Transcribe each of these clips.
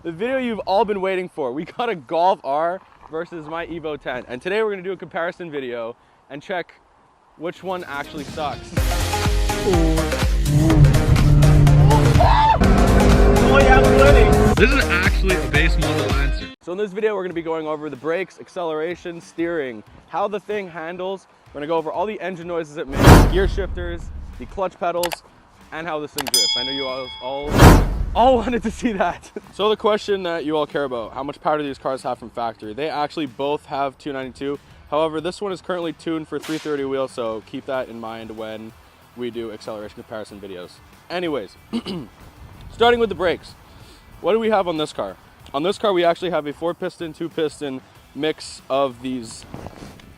The video you've all been waiting for. We got a Golf R versus my Evo 10. And today we're gonna do a comparison video and check which one actually sucks. Oh yeah, I'm winning. This is actually a base model answer. So in this video, we're gonna be going over the brakes, acceleration, steering, how the thing handles. We're gonna go over all the engine noises it makes, gear shifters, the clutch pedals, and how this thing drifts. I know you all wanted to see that. So the question that you all care about, how much power do these cars have from factory? They actually both have 292. However, this one is currently tuned for 330 wheels, so keep that in mind when we do acceleration comparison videos. Anyways, starting with the brakes. What do we have on this car? On this car, we actually have a 4-piston, 2-piston mix of these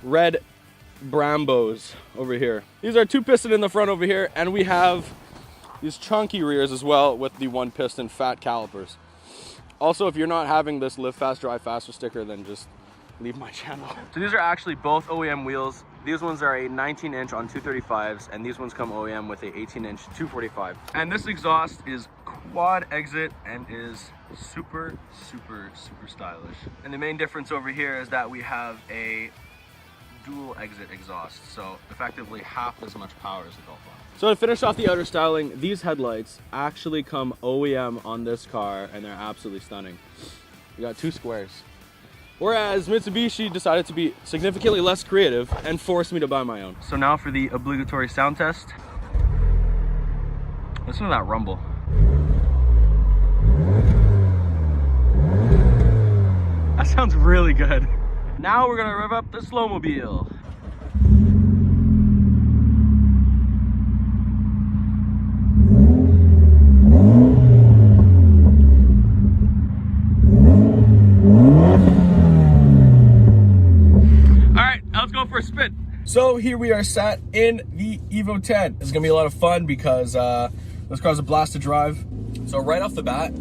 red Brambos over here. These are 2-piston in the front over here, and we have these chunky rears as well with the 1-piston fat calipers. Also, if you're not having this live fast, drive faster sticker, then just leave my channel. So these are actually both OEM wheels. These ones are a 19-inch on 235s, and these ones come OEM with a 18-inch 245. And this exhaust is quad exit and is super stylish. And the main difference over here is that we have a dual exit exhaust, so effectively half as much power as the Golf R. So to finish off the outer styling, these headlights actually come OEM on this car, and they're absolutely stunning. You got 2 squares. Whereas Mitsubishi decided to be significantly less creative and forced me to buy my own. So now for the obligatory sound test. Listen to that rumble. That sounds really good. Now we're gonna rev up the Slowmobile. Let's go for a spin. So here we are sat in the Evo 10. This is gonna be a lot of fun because this car's a blast to drive. So right off the bat,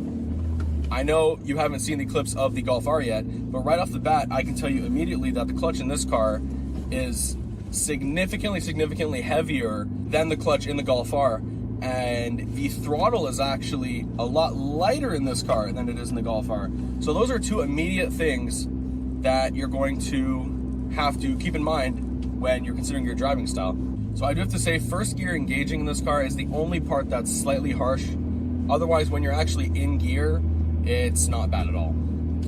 I know you haven't seen the clips of the Golf R yet, but right off the bat, I can tell you immediately that the clutch in this car is significantly heavier than the clutch in the Golf R. And the throttle is actually a lot lighter in this car than it is in the Golf R. So those are 2 immediate things that you're going to have to keep in mind when you're considering your driving style. So I do have to say, first gear engaging in this car is the only part that's slightly harsh. Otherwise, when you're actually in gear, it's not bad at all.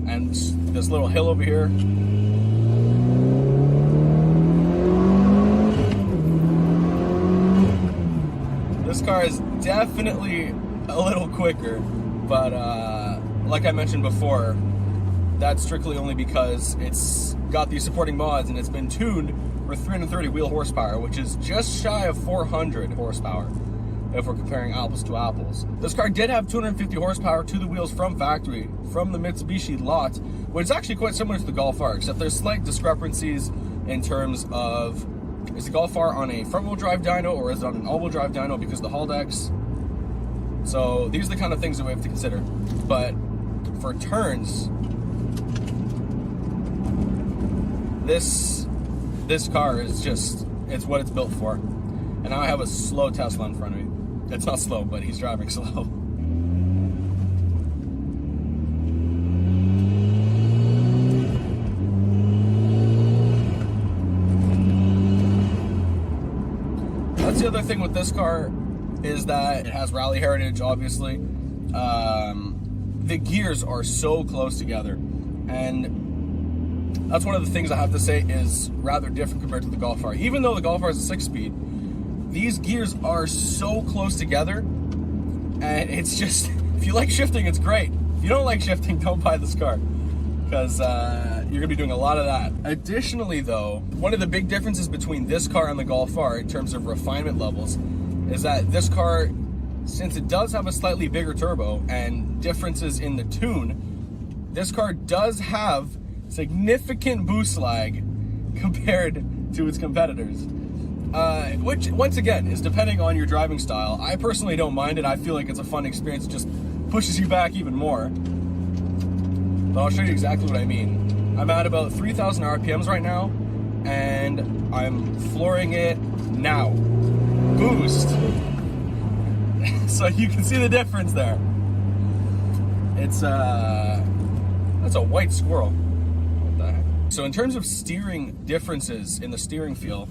And this little hill over here, this car is definitely a little quicker, but like I mentioned before, that's strictly only because it's got these supporting mods and it's been tuned for 330 wheel horsepower, which is just shy of 400 horsepower if we're comparing apples to apples. This car did have 250 horsepower to the wheels from factory, from the Mitsubishi lot, which is actually quite similar to the Golf R, except there's slight discrepancies in terms of, is the Golf R on a front-wheel drive dyno or is it on an all-wheel drive dyno because of the Haldex? So these are the kind of things that we have to consider. But for turns, this car is just, it's what it's built for. And now I have a slow Tesla in front of me. It's not slow, but he's driving slow. That's the other thing with this car, is that it has rally heritage, obviously. The gears are so close together, and that's one of the things I have to say is rather different compared to the Golf R. Even though the Golf R is a 6-speed, these gears are so close together, and it's just, if you like shifting, it's great. If you don't like shifting, don't buy this car, because you're gonna be doing a lot of that. Additionally though, one of the big differences between this car and the Golf R in terms of refinement levels is that this car, since it does have a slightly bigger turbo and differences in the tune, this car does have significant boost lag compared to its competitors, which once again is depending on your driving style. I personally don't mind it. I feel like it's a fun experience. It just pushes you back even more. But I'll show you exactly what I mean. I'm at about 3,000 RPMs right now, and I'm flooring it now. Boost. So you can see the difference there. It's that's a white squirrel. What the heck? So in terms of steering differences in the steering feel,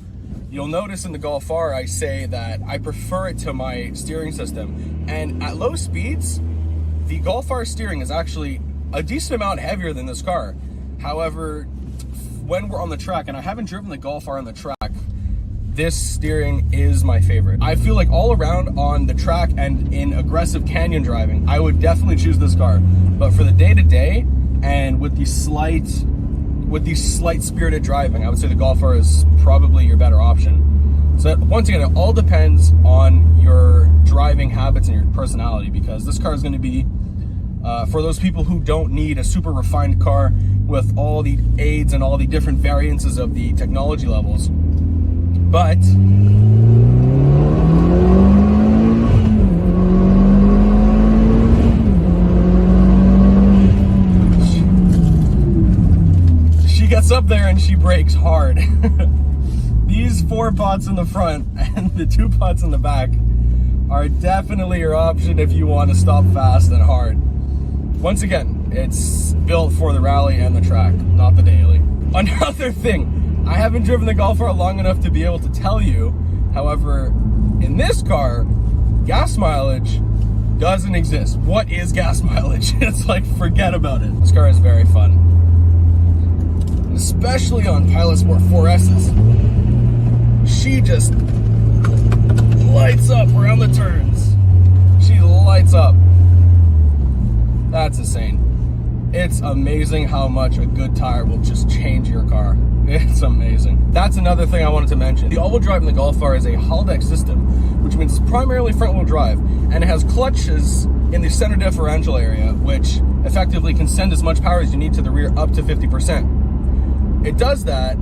you'll notice in the Golf R I say that I prefer it to my steering system. And at low speeds, the Golf R steering is actually a decent amount heavier than this car. However, when we're on the track, and I haven't driven the Golf R on the track, this steering is my favorite. I feel like all around on the track and in aggressive canyon driving, I would definitely choose this car. But for the day-to-day and with the slight spirited driving, I would say the Golf R is probably your better option. So once again, it all depends on your driving habits and your personality, because this car is going to be for those people who don't need a super refined car with all the aids and all the different variances of the technology levels. But she gets up there and she brakes hard. These 4 pots in the front and the 2 pots in the back are definitely your option if you want to stop fast and hard. Once again, it's built for the rally and the track, not the daily. Another thing, I haven't driven the Golf R long enough to be able to tell you. However, in this car, gas mileage doesn't exist. What is gas mileage? It's like, forget about it. This car is very fun. And especially on Pilot Sport 4S's. She just lights up around the turns. She lights up. That's insane. It's amazing how much a good tire will just change your car. It's amazing. That's another thing I wanted to mention. The all-wheel drive in the Golf R is a holodeck system, which means it's primarily front-wheel drive, and it has clutches in the center differential area, which effectively can send as much power as you need to the rear, up to 50%. It does that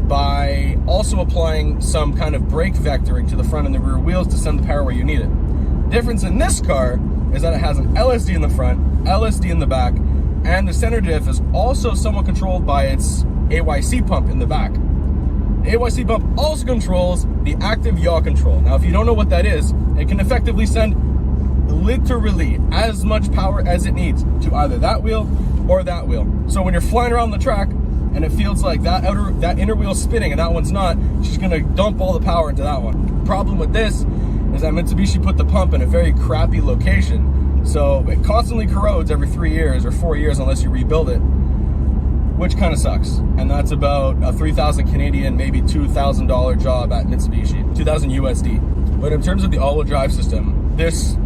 by also applying some kind of brake vectoring to the front and the rear wheels to send the power where you need it. The difference in this car is that it has an LSD in the front, LSD in the back, and the center diff is also somewhat controlled by its AYC pump in the back. The AYC pump also controls the active yaw control. Now, if you don't know what that is, it can effectively send literally as much power as it needs to either that wheel or that wheel. So when you're flying around the track and it feels like that inner wheel's spinning and that one's not, she's gonna dump all the power into that one. The problem with this is that Mitsubishi put the pump in a very crappy location, so it constantly corrodes every 3 years or 4 years unless you rebuild it, which kind of sucks. And that's about a 3,000 Canadian, maybe $2,000 job at Mitsubishi, 2,000 USD. But in terms of the all-wheel drive system, this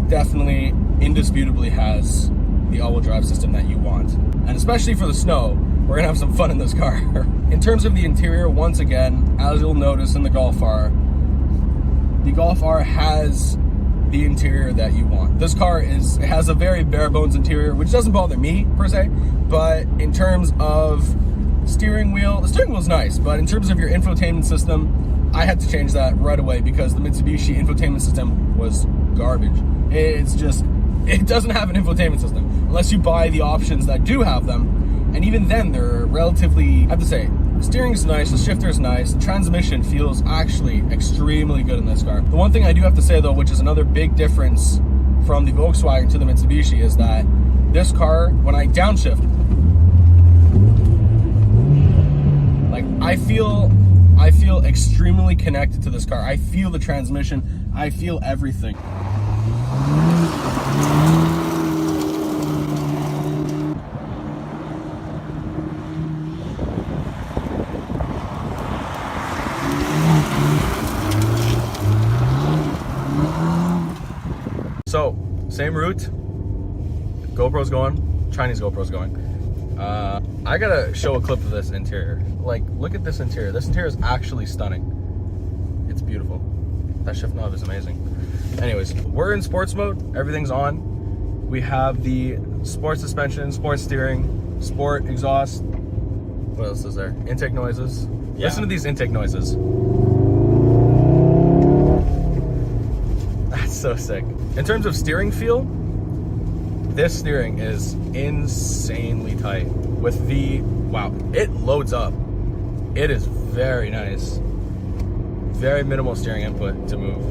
definitely indisputably has the all-wheel drive system that you want. And especially for the snow, we're gonna have some fun in this car. In terms of the interior, once again, as you'll notice in the Golf R, the Golf R has the interior that you want. This car has a very bare bones interior, which doesn't bother me per se, but in terms of steering wheel, the steering wheel's nice, but in terms of your infotainment system, I had to change that right away because the Mitsubishi infotainment system was garbage. It doesn't have an infotainment system unless you buy the options that do have them, and even then they're relatively, I have to say, the steering is nice, the shifter is nice, the transmission feels actually extremely good in this car. The one thing I do have to say though, which is another big difference from the Volkswagen to the Mitsubishi, is that this car, when I downshift, like I feel extremely connected to this car. I feel the transmission, I feel everything. So, same route, GoPro's going, Chinese GoPro's going. I gotta show a clip of this interior. Like, look at this interior. This interior is actually stunning. It's beautiful. That shift knob is amazing. Anyways, we're in sports mode, everything's on. We have the sport suspension, sport steering, sport exhaust. What else is there? Intake noises. Yeah. Listen to these intake noises. That's so sick. In terms of steering feel, this steering is insanely tight. With the, wow, it loads up. It is very nice. Very minimal steering input to move.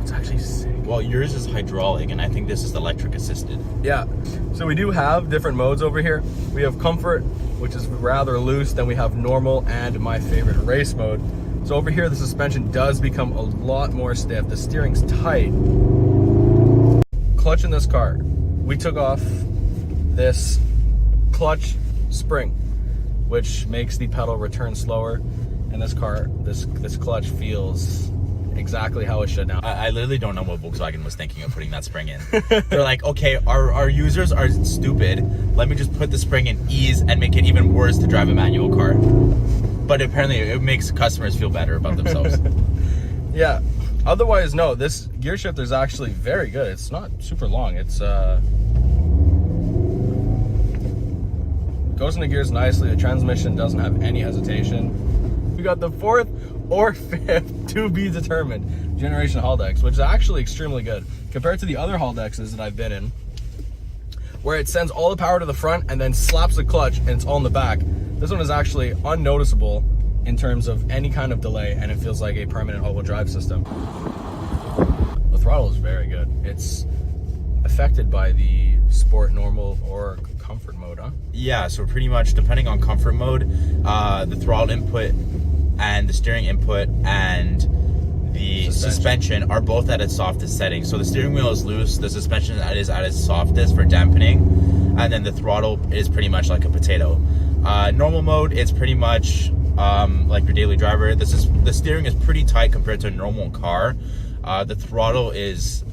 it's actually sick. Well, yours is hydraulic, and I think this is electric assisted. Yeah, so we do have different modes over here. We have comfort, which is rather loose, then we have normal, and my favorite, race mode. So over here, the suspension does become a lot more stiff. The steering's tight. Clutch in this car, we took off this clutch spring, which makes the pedal return slower. And this car, this clutch feels exactly how it should now. I literally don't know what Volkswagen was thinking of putting that spring in. They're like, okay, our users are stupid. Let me just put the spring in ease and make it even worse to drive a manual car. But apparently it makes customers feel better about themselves. Yeah. Otherwise, no, this gear shifter is actually very good. It's not super long. It's goes into gears nicely. The transmission doesn't have any hesitation. We got the 4th or 5th to be determined generation Haldex, which is actually extremely good compared to the other Haldexes that I've been in, where it sends all the power to the front and then slaps the clutch and it's all in the back. This one is actually unnoticeable in terms of any kind of delay, and it feels like a permanent all-wheel drive system. The throttle is very good. It's affected by the sport, normal, or comfort mode, huh? Yeah, so pretty much depending on comfort mode, the throttle input and the steering input and the suspension are both at its softest setting. So the steering wheel is loose, the suspension is at its softest for dampening, and then the throttle is pretty much like a potato. Normal mode, it's pretty much like your daily driver. The steering is pretty tight compared to a normal car. The throttle is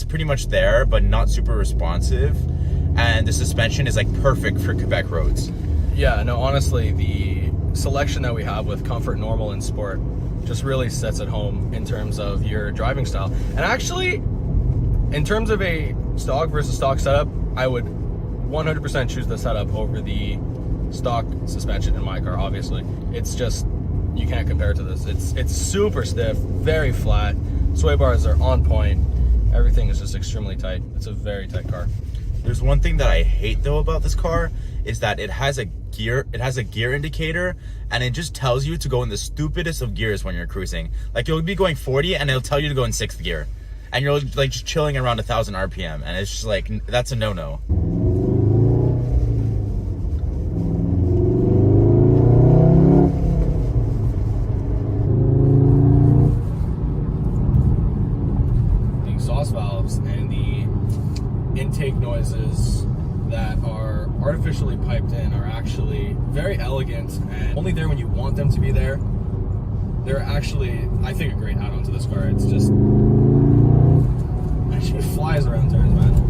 pretty much there, but not super responsive. And the suspension is like perfect for Quebec roads. Yeah, no, honestly, the selection that we have with comfort, normal, and sport just really sets it home in terms of your driving style. And actually, in terms of a stock versus stock setup, I would 100% choose the setup over the stock suspension in my car. Obviously, it's just, you can't compare to this. It's super stiff, very flat. Sway bars are on point. Everything is just extremely tight. It's a very tight car. There's one thing that I hate though about this car is that it has a gear indicator, and it just tells you to go in the stupidest of gears when you're cruising. Like, you'll be going 40 and it'll tell you to go in 6th gear, and you're like just chilling around 1,000 RPM, and it's just like, that's a no-no. The exhaust valves and the intake noises that are artificially piped in are actually very elegant and only there when you want them to be there. They're actually, I think, a great add-on to this car. It's just, actually flies around turns, man.